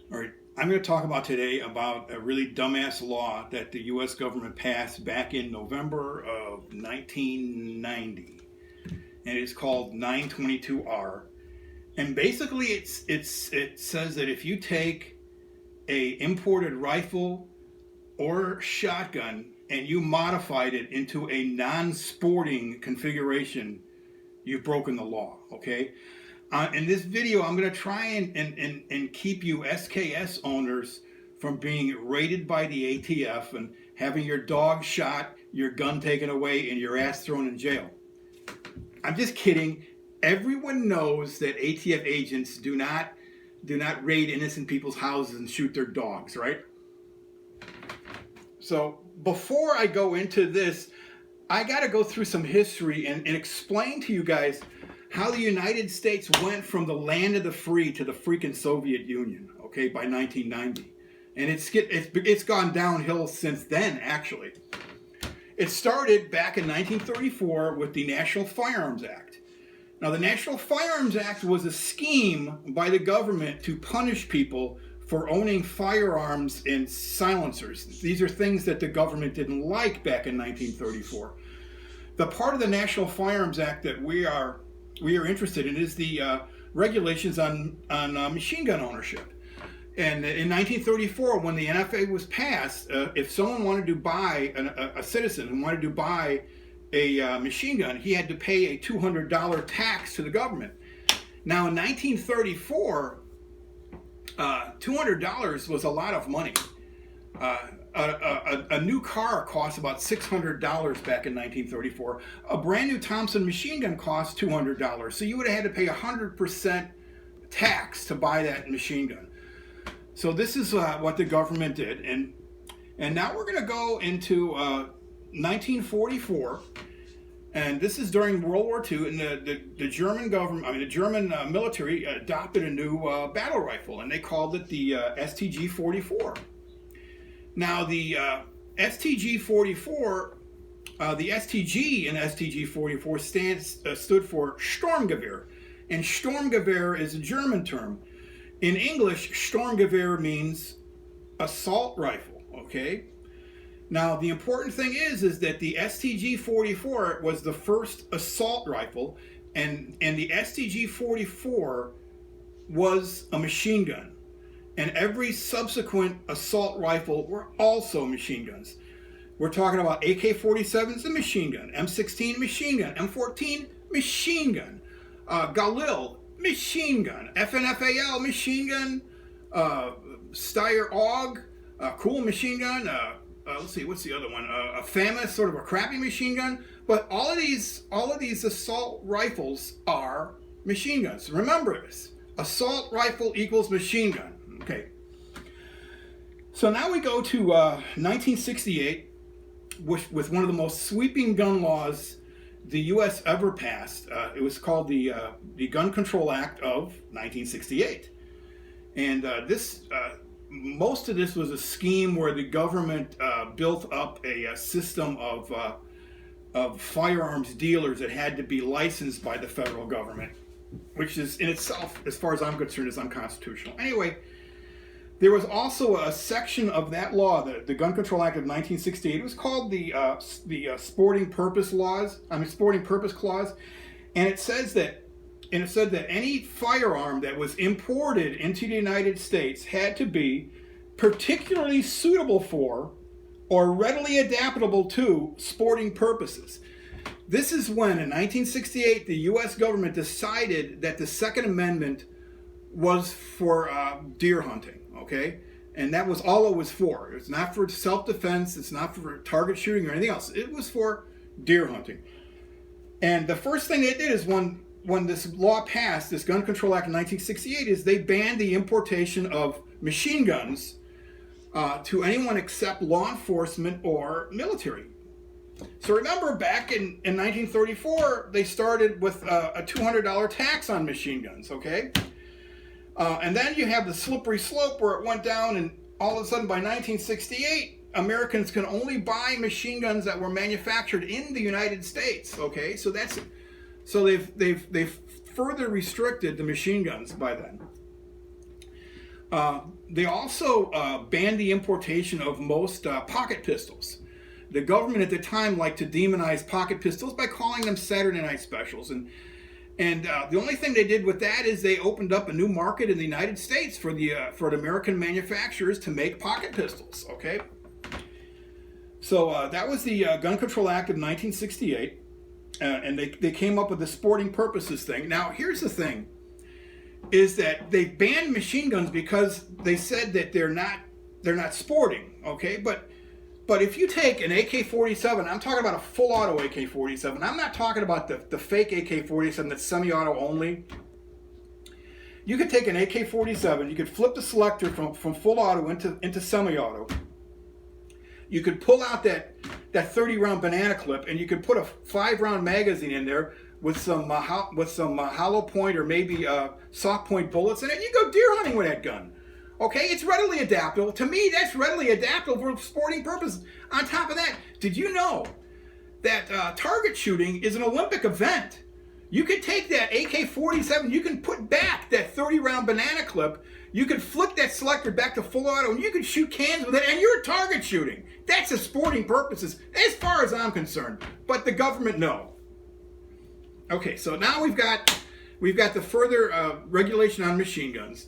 All right, I'm going to talk about today about a really dumbass law that the U.S. government passed back in November of 1990, and it's called 922R. And basically, it says that if you take a imported rifle or shotgun and you modified it into a non-sporting configuration, you've broken the law. Okay. In this video, I'm going to try and keep you SKS owners from being raided by the ATF and having your dog shot, your gun taken away, and your ass thrown in jail. I'm just kidding. Everyone knows that ATF agents do not raid innocent people's houses and shoot their dogs, right? So before I go into this, I got to go through some history and explain to you guys how the United States went from the land of the free to the freaking Soviet Union, okay, by 1990. And it's gone downhill since then, actually. It started back in 1934 with the National Firearms Act. Now, the National Firearms Act was a scheme by the government to punish people for owning firearms and silencers. These are things that the government didn't like back in 1934. The part of the National Firearms Act that we are interested in is the regulations on machine gun ownership. And in 1934, when the NFA was passed, if someone wanted to buy, a citizen who wanted to buy a machine gun, he had to pay a $200 tax to the government. Now in 1934, $200 was a lot of money. A new car cost about $600 back in 1934. A brand new Thompson machine gun cost $200. So you would have had to pay 100% tax to buy that machine gun. So this is what the government did. And now we're going to go into 1944. And this is during World War II, and the German government, the German military adopted a new battle rifle, and they called it the STG-44. Now, the STG-44, the STG in STG-44 stood for Sturmgewehr, and Sturmgewehr is a German term. In English, Sturmgewehr means assault rifle, okay? Now, the important thing is that the STG-44 was the first assault rifle, and the STG-44 was a machine gun. And every subsequent assault rifle were also machine guns. We're talking about AK-47 is a machine gun, M16 machine gun, M14 machine gun, Galil machine gun, FNFAL machine gun, Steyr AUG, cool machine gun, let's see, what's the other one? A FAMAS, sort of a crappy machine gun. But all of these assault rifles are machine guns. Remember this: assault rifle equals machine gun. Okay. So now we go to 1968, with one of the most sweeping gun laws the U.S. ever passed. It was called the Gun Control Act of 1968, and most of this was a scheme where the government built up a system of firearms dealers that had to be licensed by the federal government, which is in itself, as far as I'm concerned, is unconstitutional. Anyway, there was also a section of that law, the Gun Control Act of 1968. It was called the Sporting Purpose Clause, and it says that. And it said that any firearm that was imported into the United States had to be particularly suitable for or readily adaptable to sporting purposes. This is when, in 1968, the U.S. government decided that the Second Amendment was for deer hunting, okay? And that was all it was for. It's not for self-defense. It's not for target shooting or anything else. It was for deer hunting. And the first thing they did is when this law passed, this Gun Control Act in 1968, is they banned the importation of machine guns to anyone except law enforcement or military. So remember, back in 1934, they started with a $200 tax on machine guns, okay? And then you have the slippery slope where it went down, and all of a sudden by 1968, Americans can only buy machine guns that were manufactured in the United States, okay? So they've further restricted the machine guns by then. They also banned the importation of most pocket pistols. The government at the time liked to demonize pocket pistols by calling them Saturday night specials. And the only thing they did with that is they opened up a new market in the United States for the American manufacturers to make pocket pistols. Okay, so that was the Gun Control Act of 1968, and they came up with the sporting purposes thing. Now here's the thing: is that they banned machine guns because they said that they're not sporting. Okay, but if you take an AK-47, I'm talking about a full auto AK-47. I'm not talking about the fake AK-47 that's semi-auto only. You could take an AK-47, you could flip the selector from full auto into semi-auto. You could pull out that 30-round banana clip, and you could put a 5-round magazine in there with some hollow point or maybe soft point bullets in it. You go deer hunting with that gun. Okay, it's readily adaptable. To me, that's readily adaptable for sporting purposes. On top of that, did you know that target shooting is an Olympic event? You could take that AK-47, you can put back that 30-round banana clip, you could flick that selector back to full auto, and you can shoot cans with it, and you're target shooting. That's a sporting purposes, as far as I'm concerned. But the government, no. Okay, so now we've got the further regulation on machine guns.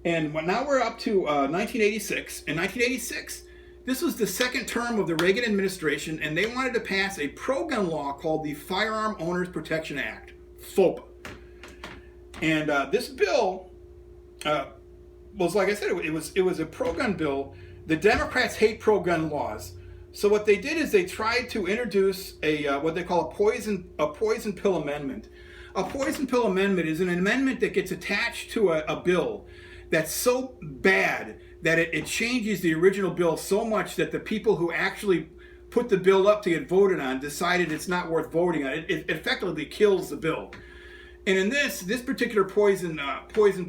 And now we're up to 1986. In 1986, this was the second term of the Reagan administration, and they wanted to pass a pro-gun law called the Firearm Owners Protection Act, FOPA. And this bill was, like I said, it was a pro-gun bill. The Democrats hate pro-gun laws, so what they did is they tried to introduce a what they call a poison pill amendment. A poison pill amendment is an amendment that gets attached to a bill that's so bad that it changes the original bill so much that the people who actually put the bill up to get voted on decided it's not worth voting on. It effectively kills the bill. And in this particular poison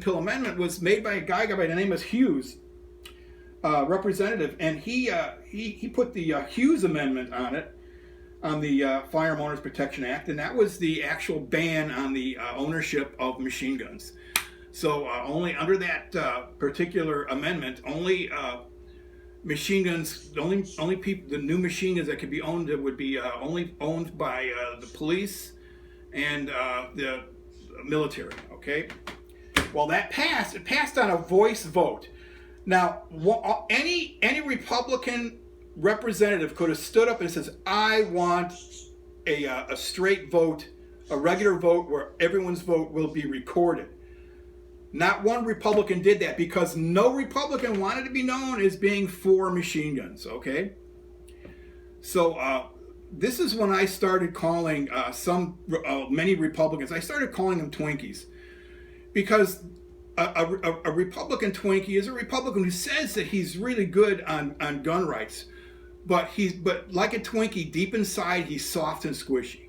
pill amendment was made by a guy by the name of Hughes, representative, and he put the Hughes amendment on it, on the Firearm Owners Protection Act, and that was the actual ban on the ownership of machine guns. So only under that particular amendment, only machine guns, the new machine guns that could be owned would be only owned by the police and the military. Okay. Well, that passed. It passed on a voice vote. Now, any Republican representative could have stood up and says, "I want a straight vote, a regular vote where everyone's vote will be recorded." Not one Republican did that because no Republican wanted to be known as being for machine guns, okay? So this is when I started calling many Republicans, I started calling them Twinkies. Because a Republican Twinkie is a Republican who says that he's really good on gun rights. But like a Twinkie, deep inside, he's soft and squishy.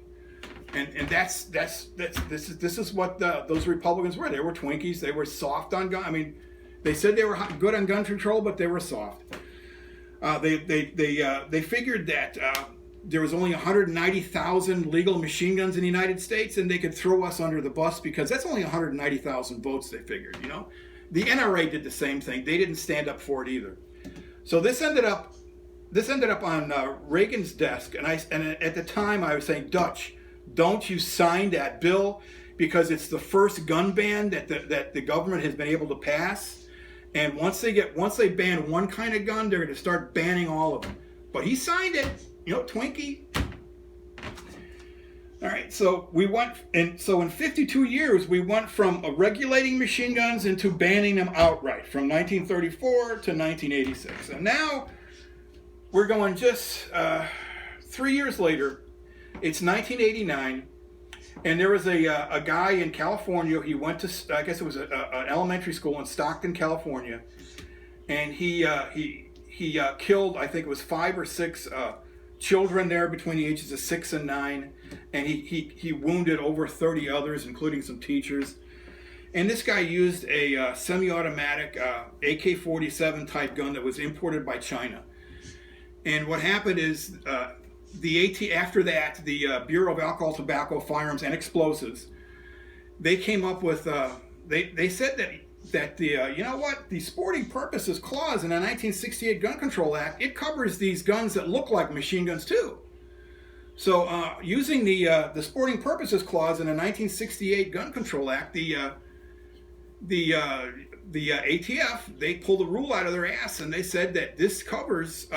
And this is what those Republicans were. They were Twinkies. They were soft on gun. I mean, they said they were good on gun control, but they were soft. They figured that there was only 190,000 legal machine guns in the United States, and they could throw us under the bus because that's only 190,000 votes. They figured, you know. The NRA did the same thing. They didn't stand up for it either. So this ended up on Reagan's desk, and at the time I was saying, Dutch, don't you sign that bill because it's the first gun ban that the government has been able to pass. And once they ban one kind of gun, they're going to start banning all of them. But he signed it, you know, Twinkie. All right, so in 52 years we went from regulating machine guns into banning them outright from 1934 to 1986, and now we're going just 3 years later. It's 1989, and there was a guy in California. He went to, I guess it was an elementary school in Stockton, California, and he killed, I think it was 5 or 6 children there between the ages of 6 and 9, and he wounded over 30 others, including some teachers. And this guy used a semi-automatic AK-47 type gun that was imported by China. And what happened is, after that, the Bureau of Alcohol, Tobacco, Firearms, and Explosives, they came up with, they said that that the sporting purposes clause in the 1968 Gun Control Act, it covers these guns that look like machine guns too. So using the sporting purposes clause in the 1968 Gun Control Act, the ATF, they pulled a rule out of their ass, and they said that this covers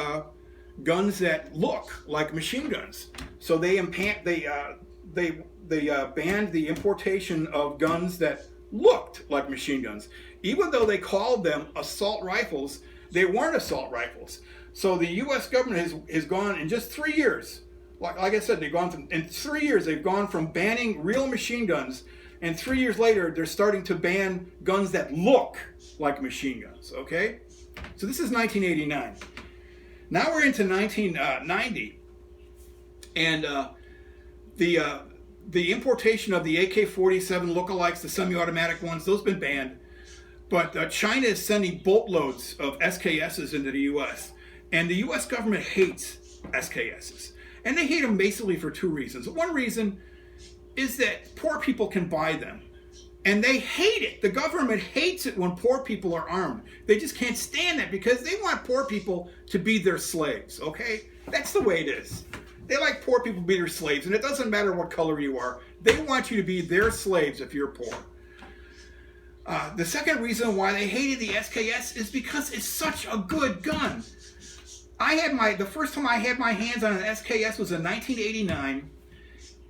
guns that look like machine guns. So they banned the importation of guns that looked like machine guns. Even though they called them assault rifles, they weren't assault rifles. So the U.S. government has gone in just 3 years. Like I said, in 3 years they've gone from banning real machine guns, and 3 years later they're starting to ban guns that look like machine guns. Okay, so this is 1989. Now we're into 1990, and the importation of the AK-47 lookalikes, the semi-automatic ones, those have been banned. But China is sending boatloads of SKSs into the U.S. And the U.S. government hates SKSs. And they hate them basically for two reasons. One reason is that poor people can buy them. And they hate it. The government hates it when poor people are armed. They just can't stand that because they want poor people to be their slaves, okay? That's the way it is. They like poor people to be their slaves, and it doesn't matter what color you are. They want you to be their slaves if you're poor. The second reason why they hated the SKS is because it's such a good gun. The first time I had my hands on an SKS was in 1989,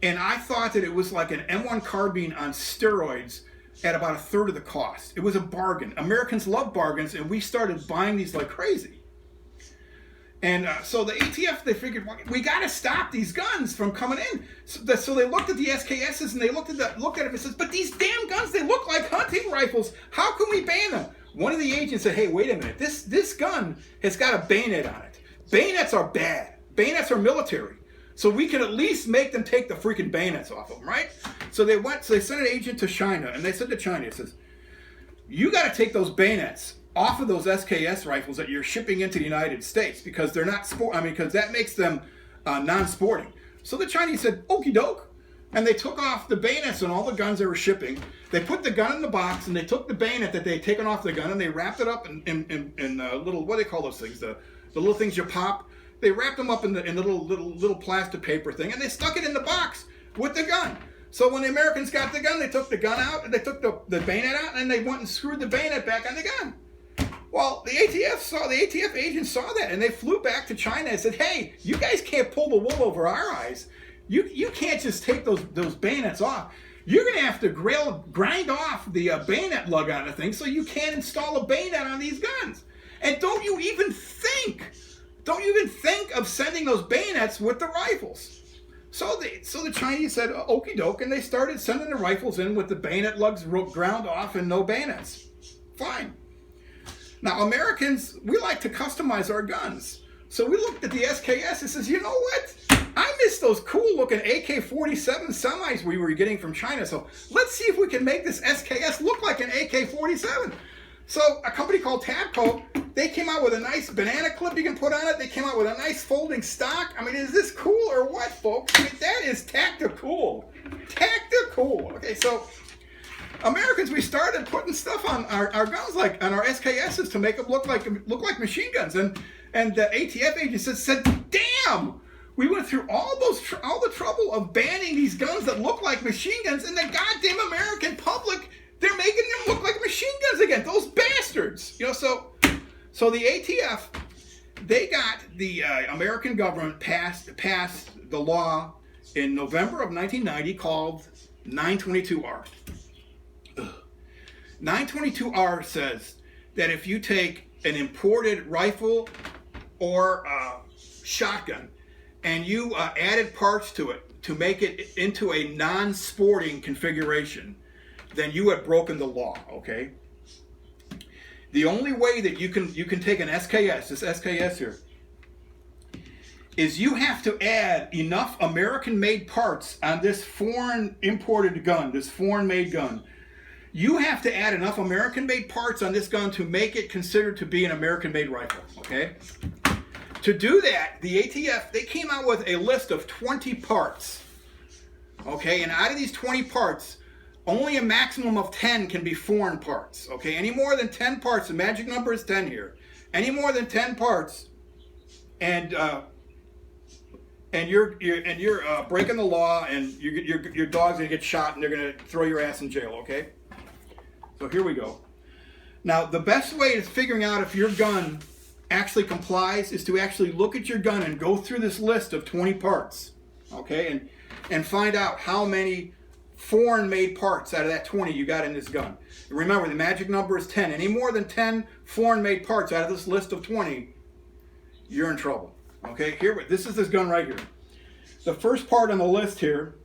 and I thought that it was like an M1 carbine on steroids at about a third of the cost. It was a bargain. Americans love bargains, and we started buying these like crazy. And so the ATF, they figured, well, we got to stop these guns from coming in. So they looked at the SKSs and they looked at it and says, but these damn guns, they look like hunting rifles. How can we ban them? One of the agents said, hey, wait a minute. This gun has got a bayonet on it. Bayonets are bad. Bayonets are military. So we can at least make them take the freaking bayonets off of them, right? So they sent an agent to China, and they said to China, it says, you got to take those bayonets off of those SKS rifles that you're shipping into the United States because they're not because that makes them non-sporting. So the Chinese said, okie doke, and they took off the bayonets on all the guns they were shipping. They put the gun in the box, and they took the bayonet that they'd taken off the gun, and they wrapped it up in little, what do they call those things? The little things you pop. They wrapped them up in the little plastic paper thing, and they stuck it in the box with the gun. So when the Americans got the gun, they took the gun out, and they took the bayonet out, and they went and screwed the bayonet back on the gun. Well, the ATF agents saw that, and they flew back to China and said, hey, you guys can't pull the wool over our eyes. You can't just take those bayonets off. You're going to have to grind off the bayonet lug on the thing so you can't install a bayonet on these guns. And don't you even think of sending those bayonets with the rifles. So the Chinese said, okie doke, and they started sending the rifles in with the bayonet lugs ground off and no bayonets. Fine. Now, Americans, we like to customize our guns. So we looked at the SKS and says, you know what? I miss those cool-looking AK-47 semis we were getting from China. So let's see if we can make this SKS look like an AK-47. So a company called Tabco, they came out with a nice banana clip you can put on it. They came out with a nice folding stock. I mean, is this cool or what, folks? I mean, that is tactical. Tactical. Okay, so Americans, we started putting stuff on our guns, like on our SKSs, to make them look like machine guns. And the ATF agents said, damn, we went through all the trouble of banning these guns that look like machine guns, and the goddamn American public, they're making them look like machine guns again. Those bastards, So the ATF, they got the American government passed the law in November of 1990 called 922R. 922R says that if you take an imported rifle or shotgun and you added parts to it to make it into a non-sporting configuration, then you have broken the law, okay? The only way that you can take an SKS, this SKS here, is you have to add enough American-made parts on this foreign imported gun, this foreign-made gun. You have to add enough American-made parts on this gun to make it considered to be an American-made rifle, okay? To do that, the ATF, they came out with a list of 20 parts, okay? And out of these 20 parts, only a maximum of 10 can be foreign parts. Okay, any more than 10 parts, the magic number is 10 here. Any more than 10 parts, and you're breaking the law, and your dog's gonna get shot, and they're gonna throw your ass in jail. Okay, so here we go. Now, the best way of figuring out if your gun actually complies is to actually look at your gun and go through this list of 20 parts, okay, and find out how many foreign-made parts out of that 20 you got in this gun. And remember, the magic number is 10. Any more than 10 foreign-made parts out of this list of 20, you're in trouble. Okay, this is this gun right here. The first part on the list here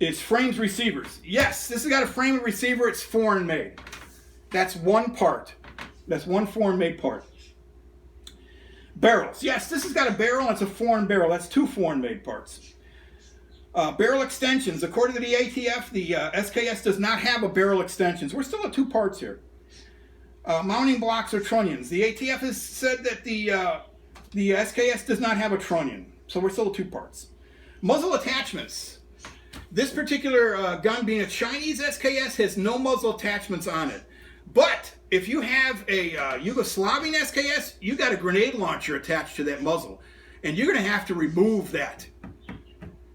is frames receivers. Yes, this has got a frame and receiver. It's foreign-made. That's one part. That's one foreign-made part. Barrels. Yes, this has got a barrel, and it's a foreign barrel. That's two foreign-made parts. Barrel extensions. According to the ATF, the SKS does not have a barrel extensions. We're still at 2 parts here. Mounting blocks or trunnions. The ATF has said that the SKS does not have a trunnion, so we're still at 2 parts. Muzzle attachments. This particular gun, being a Chinese SKS, has no muzzle attachments on it. But if you have a Yugoslavian SKS, you got a grenade launcher attached to that muzzle, and you're going to have to remove that.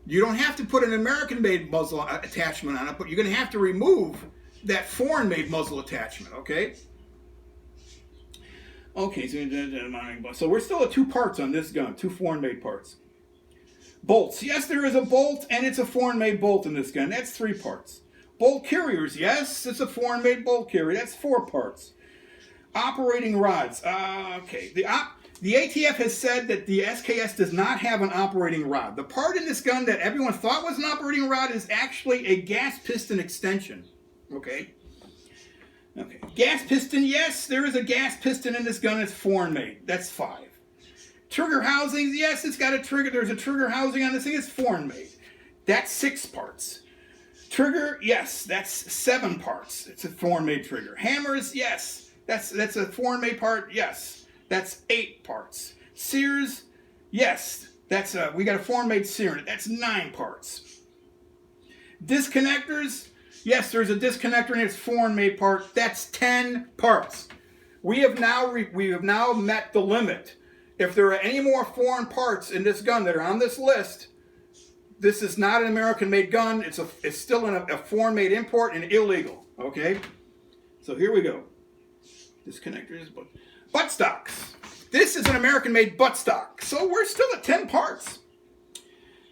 You don't have to put an American-made muzzle attachment on it, but you're going to have to remove that foreign-made muzzle attachment, okay? Okay, so we're still at 2 parts on this gun, 2 foreign-made parts. Bolts. Yes, there is a bolt, and it's a foreign-made bolt in this gun. That's 3 parts. Bolt carriers. Yes, it's a foreign-made bolt carrier. That's 4 parts. Operating rods. Okay. The ATF has said that the SKS does not have an operating rod. The part in this gun that everyone thought was an operating rod is actually a gas piston extension. Okay? Okay. Gas piston, yes, there is a gas piston in this gun. It's foreign-made. That's 5. Trigger housings, yes, it's got a trigger. There's a trigger housing on this thing. It's foreign-made. That's 6 parts. Trigger, yes, that's 7 parts. It's a foreign-made trigger. Hammers, yes, that's a foreign-made part. Yes, that's 8 parts. Sears, yes, we got a foreign-made sear in it. That's 9 parts. Disconnectors, yes, there's a disconnector in its foreign-made part. That's 10 parts. We have now met the limit. If there are any more foreign parts in this gun that are on this list, this is not an American-made gun. It's still a foreign-made import and illegal. Okay, so here we go. Disconnectors, buttstocks. This is an American-made buttstock, so we're still at 10 parts.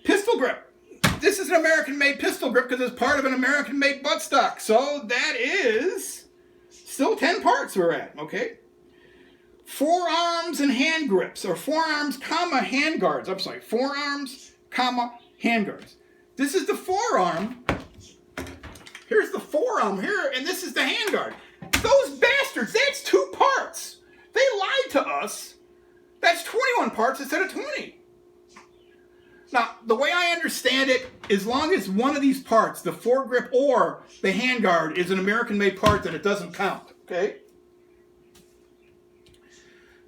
Pistol grip. This is an American-made pistol grip because it's part of an American-made buttstock, so that is still 10 parts we're at. Okay. Forearms and hand grips, or forearms, comma, hand guards. I'm sorry, forearms, comma, hand guards. This is the forearm. Here's the forearm here, and this is the hand guard. Those bastards, that's 2 parts. They lied to us. That's 21 parts instead of 20. Now, the way I understand it, as long as one of these parts, the foregrip or the hand guard, is an American-made part, then it doesn't count, okay?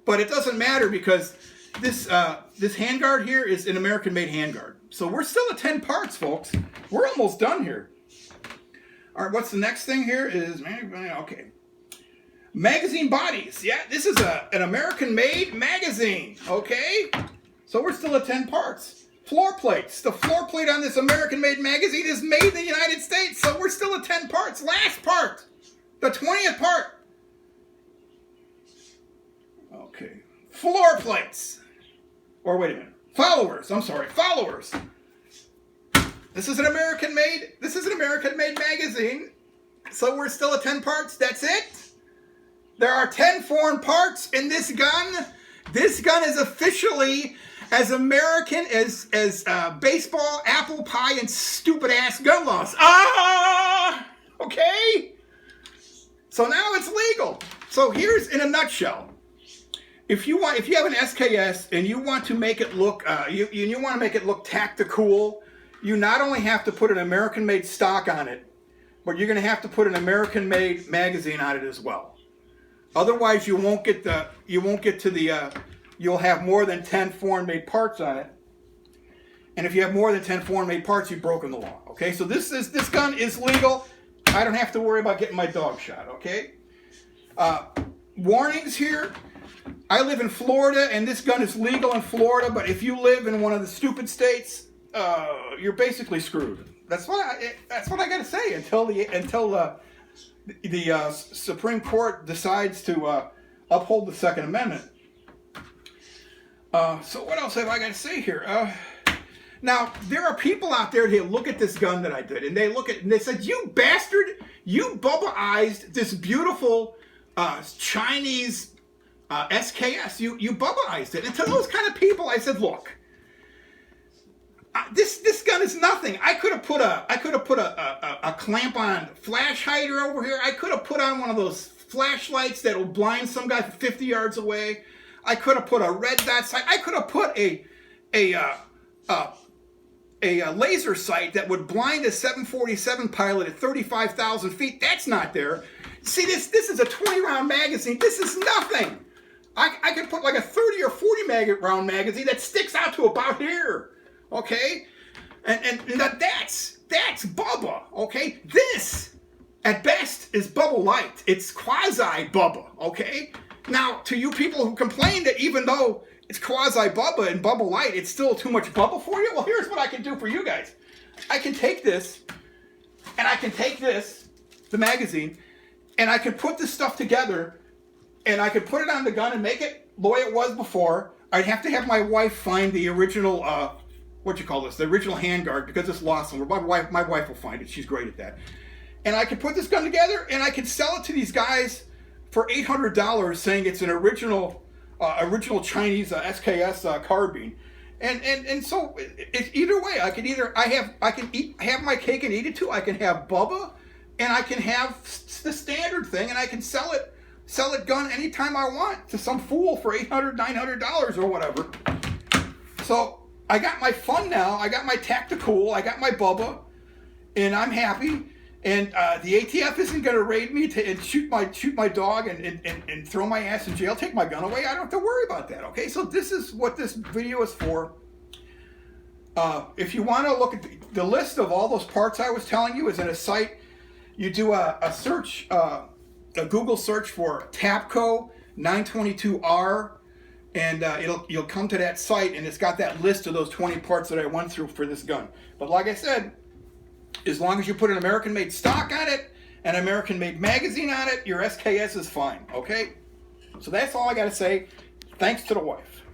But it doesn't matter because this handguard here is an American-made handguard. So we're still at 10 parts, folks. We're almost done here. All right, what's the next thing here is, okay. Magazine bodies. Yeah, this is an American-made magazine, okay? So we're still at 10 parts. Floor plates. The floor plate on this American-made magazine is made in the United States, so we're still at 10 parts. Last part. The 20th part. Okay. Floor plates. Or wait a minute. Followers. I'm sorry. Followers. This is an American-made magazine. So we're still at 10 parts. That's it. There are 10 foreign parts in this gun. This gun is officially as American as baseball, apple pie, and stupid-ass gun laws. Okay? So now it's legal. So here's in a nutshell. If you have an SKS and you want to make it look you want to make it look tactical, you not only have to put an American-made stock on it, but you're going to have to put an American-made magazine on it as well. Otherwise, you'll have more than 10 foreign-made parts on it. And if you have more than 10 foreign-made parts, you've broken the law. Okay, so this gun is legal. I don't have to worry about getting my dog shot, okay? Warnings here. I live in Florida, and this gun is legal in Florida, but if you live in one of the stupid states, you're basically screwed. That's what I got to say until the Supreme Court decides to uphold the Second Amendment. So what else have I got to say here? Now, there are people out there that look at this gun that I did, and they look at it and they said, "You bastard, you Bubba-ized this beautiful Chinese SKS. You Bubba-ized it." And to those kind of people, I said, "Look, this gun is nothing. I could have put a clamp on flash hider over here. I could have put on one of those flashlights that will blind some guy from 50 yards away. I could have put a red dot sight. I could have put a laser sight that would blind a 747 pilot at 35,000 feet. That's not there. See, this is a 20-round magazine. This is nothing. I could put like a 30 or 40 round magazine that sticks out to about here. Okay? And that's Bubba. Okay? This, at best, is Bubba Light. It's quasi-Bubba. Okay? Now, to you people who complain that even though it's quasi-Bubba and Bubba Light, it's still too much Bubba for you, well, here's what I can do for you guys. I can take this, and I can take this, the magazine, and I can put this stuff together, and I could put it on the gun and make it the way it was before. I'd have to have my wife find the original, the original handguard, because it's lost somewhere. My wife will find it. She's great at that. And I could put this gun together, and I could sell it to these guys for $800, saying it's an original Chinese SKS carbine. And so either way, I can have my cake and eat it too. I can have Bubba, and I can have the standard thing, and I can sell it gun anytime I want to some fool for $800, $900 or whatever. So I got my fun now. I got my tactical. I got my Bubba, and I'm happy. And the ATF isn't going to raid me and shoot my dog and throw my ass in jail, take my gun away. I don't have to worry about that. Okay, so this is what this video is for. If you want to look at the list of all those parts I was telling you is in a site. You do a search, a Google search for Tapco 922R, and you'll come to that site, and it's got that list of those 20 parts that I went through for this gun. But like I said, as long as you put an American-made stock on it, an American-made magazine on it, your SKS is fine, okay? So that's all I got to say. Thanks to the wife.